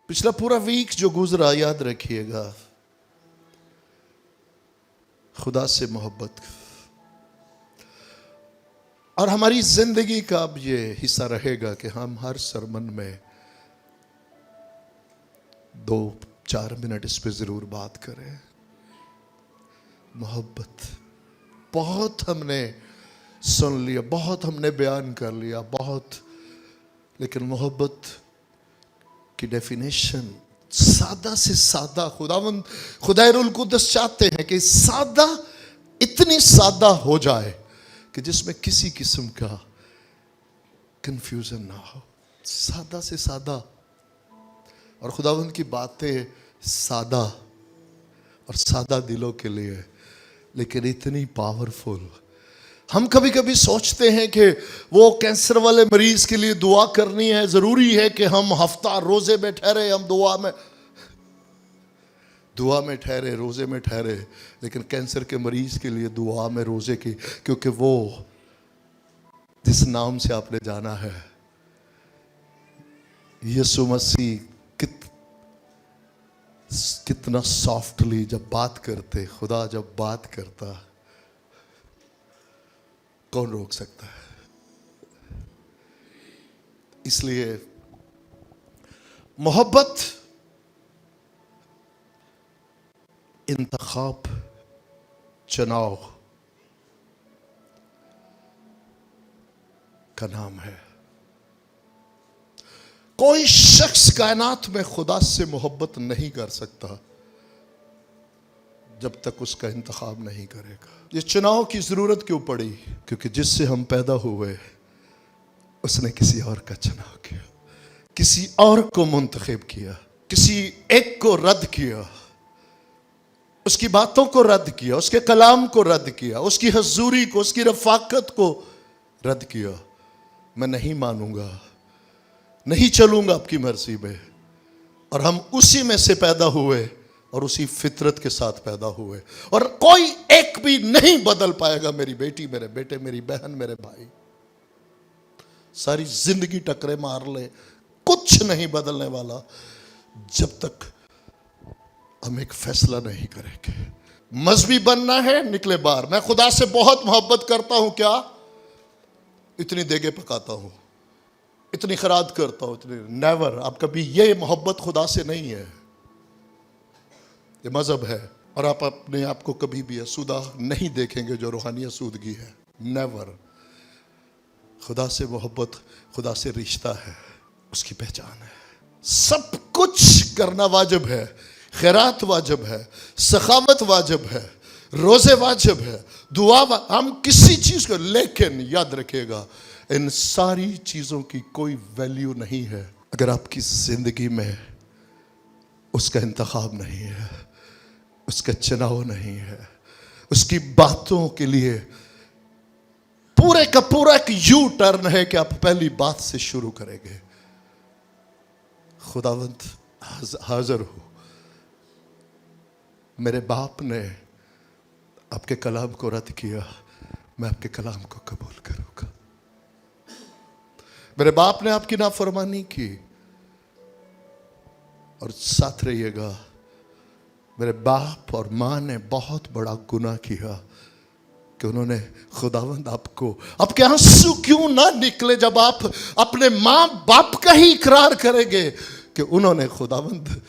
पिछला पूरा वीक जो गुजरा, याद रखिएगा, खुदा से मोहब्बत और हमारी जिंदगी का अब ये हिस्सा रहेगा कि हम हर सरमन में 2-4 मिनट इस पे जरूर बात करें। मोहब्बत बहुत हमने सुन लिया, बहुत हमने बयान कर लिया, बहुत, लेकिन मोहब्बत की डेफिनेशन सादा से सादा खुदावंद कुद्दस चाहते हैं कि सादा इतनी सादा हो जाए कि जिसमें किसी किस्म का कंफ्यूजन ना हो। सादा से सादा, और खुदावंद की बातें सादा और सादा दिलों के लिए, लेकिन इतनी पावरफुल। हम कभी कभी सोचते हैं कि वो कैंसर वाले मरीज के लिए दुआ करनी है, जरूरी है कि हम हफ्ता रोजे में ठहरे, हम दुआ में ठहरे, रोजे में ठहरे, लेकिन कैंसर के मरीज के लिए दुआ में रोजे की, क्योंकि वो जिस नाम से आपने जाना है, यीशु मसीह, कितना सॉफ्टली जब बात करते, खुदा जब बात करता, कौन रोक सकता है? इसलिए मोहब्बत इंतखाब, चुनाव का नाम है। कोई शख्स कायनात में खुदा से मोहब्बत नहीं कर सकता जब तक उसका इंतखाब नहीं करेगा। ये चुनाव की जरूरत क्यों पड़ी? क्योंकि जिससे हम पैदा हुए उसने किसी और का चुनाव किया, किसी और को मुंतखब किया, किसी एक को रद्द किया, उसकी बातों को रद्द किया, उसके कलाम को रद्द किया, उसकी हजूरी को, उसकी रफाकत को रद्द किया। मैं नहीं मानूंगा, नहीं चलूंगा आपकी मर्जी में। और हम उसी में से पैदा हुए और उसी फितरत के साथ पैदा हुए, और कोई एक भी नहीं बदल पाएगा। मेरी बेटी, मेरे बेटे, मेरी बहन, मेरे भाई, सारी जिंदगी टकरे मार ले, कुछ नहीं बदलने वाला जब तक हम एक फैसला नहीं करेंगे। मजहबी बनना है, निकले बाहर। मैं खुदा से बहुत मोहब्बत करता हूं, क्या इतनी देगे पकाता हूं, इतनी खराद करता हूं, इतनी, नेवर। आप कभी, ये मोहब्बत खुदा से नहीं है, ये मजहब है। और आप अपने आप को कभी भी असूदा नहीं देखेंगे जो रूहानी असूदगी है, नेवर। खुदा से मोहब्बत, खुदा से रिश्ता है, उसकी पहचान है। सब कुछ करना वाजिब है, खैरात वाजिब है, सखावत वाजिब है, रोजे वाजिब है, दुआ हम किसी चीज को, लेकिन याद रखिएगा इन सारी चीजों की कोई वैल्यू नहीं है अगर आपकी जिंदगी में उसका इंतखाब नहीं है, उसका चुनाव नहीं है, उसकी बातों के लिए पूरे का पूरा एक यू टर्न है कि आप पहली बात से शुरू करेंगे। खुदावंत हाजिर हो, मेरे बाप ने आपके कलाम को रद्द किया, मैं आपके कलाम को कबूल करूंगा। मेरे बाप ने आपकी नाफरमानी की, और साथ रहिएगा, मेरे बाप और मां ने बहुत बड़ा गुनाह किया कि उन्होंने, खुदावंद आपको, आपके आंसू क्यों ना निकले जब आप अपने मां बाप का ही इकरार करेंगे कि उन्होंने, खुदावंद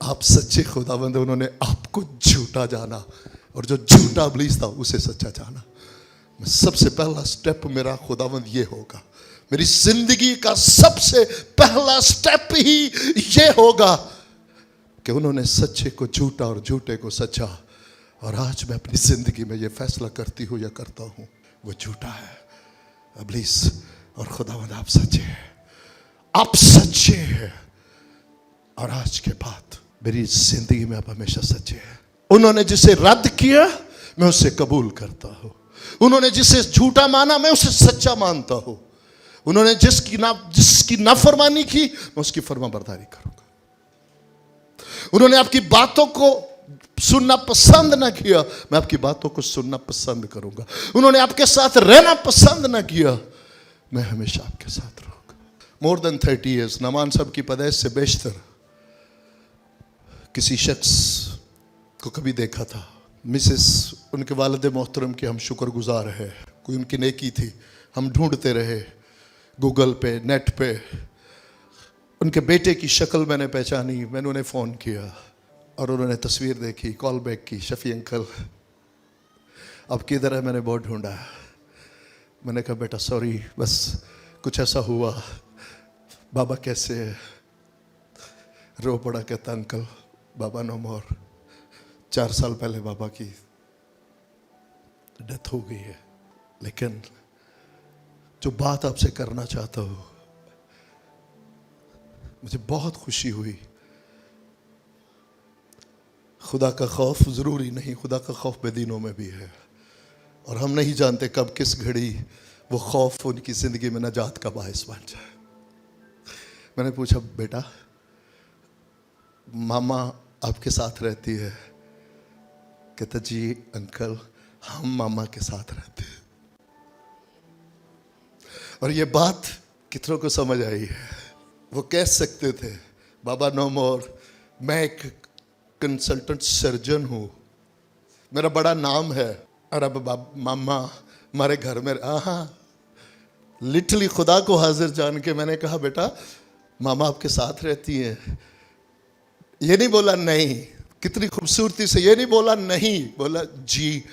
आप सच्चे खुदावंद, उन्होंने आपको झूठा जाना, और जो झूठा इब्लीस था उसे सच्चा जाना। सबसे पहला स्टेप मेरा खुदावंद ये होगा, मेरी जिंदगी का सबसे पहला स्टेप ही ये होगा कि उन्होंने सच्चे को झूठा और झूठे को सच्चा। और आज मैं अपनी जिंदगी में ये फैसला करती हूँ या करता हूँ, वो झूठा है इब्लीस, और खुदावंद आप सच्चे हैं, आप सच्चे हैं। और आज के बाद मेरी जिंदगी में आप हमेशा सच्चे हैं। उन्होंने जिसे रद्द किया मैं उसे कबूल करता हूं, उन्होंने जिसे झूठा माना मैं उसे सच्चा मानता हूं, उन्होंने जिसकी नाफरमानी की मैं उसकी फर्माबरदारी करूंगा। उन्होंने आपकी बातों को सुनना पसंद ना किया, मैं आपकी बातों को सुनना पसंद करूंगा। उन्होंने आपके साथ रहना पसंद ना किया, मैं हमेशा आपके साथ रहूंगा। मोर देन 30 years, नमान साहब की पैदाइश से बेशतर किसी शख्स को कभी देखा था, मिसेस उनके वालिद मोहतरम के हम शुक्रगुजार हैं, कोई उनकी नेकी थी, हम ढूंढते रहे गूगल पे, नेट पे। उनके बेटे की शक्ल मैंने पहचानी, मैंने उन्हें फ़ोन किया और उन्होंने तस्वीर देखी, कॉल बैक की, शफ़ी अंकल अब किधर है, मैंने बहुत ढूंढा। मैंने कहा बेटा सॉरी, बस कुछ ऐसा हुआ, बाबा कैसे है? रो पड़ा, कहता अंकल बाबा नो मोर, 4 साल पहले बाबा की डेथ हो गई है। लेकिन जो बात आपसे करना चाहता हूं, मुझे बहुत खुशी हुई। खुदा का खौफ ज़रूरी नहीं, खुदा का खौफ बेदीनों में भी है, और हम नहीं जानते कब किस घड़ी वो खौफ उनकी ज़िंदगी में नजात का बायस बन जाए। मैंने पूछा बेटा मामा आपके साथ रहती है? कहता जी अंकल हम मामा के साथ रहते हैं। और ये बात कितनों को समझ आई है? वो कह सकते थे बाबा नो मोर, मैं एक कंसल्टेंट सर्जन हूँ, मेरा बड़ा नाम है, और अब मामा हमारे घर में। हाँ, लिटरली खुदा को हाजिर जान के मैंने कहा बेटा मामा आपके साथ रहती हैं? ये नहीं बोला नहीं, कितनी खूबसूरती से ये नहीं बोला नहीं, बोला जी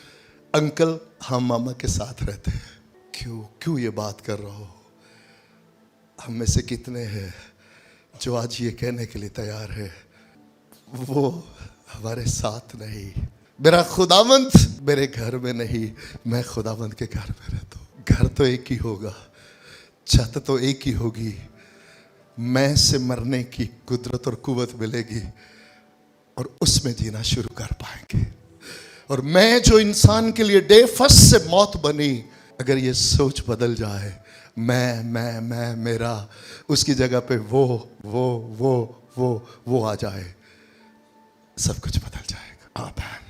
अंकल हम मामा के साथ रहते हैं। क्यों ये बात कर रहा हो? हम में से कितने हैं जो आज ये कहने के लिए तैयार है वो हमारे साथ नहीं, मेरा खुदावंद मेरे घर में नहीं, मैं खुदावंद के घर में रहता हूँ। घर तो एक ही होगा, छत तो एक ही होगी, मैं से मरने की कुदरत और कुव्वत मिलेगी और उसमें जीना शुरू कर पाएंगे। और मैं जो इंसान के लिए डे फर्स्ट से मौत बनी, अगर ये सोच बदल जाए मैं मेरा, उसकी जगह पे वो आ जाए, सब कुछ बदल जाएगा। आमीन।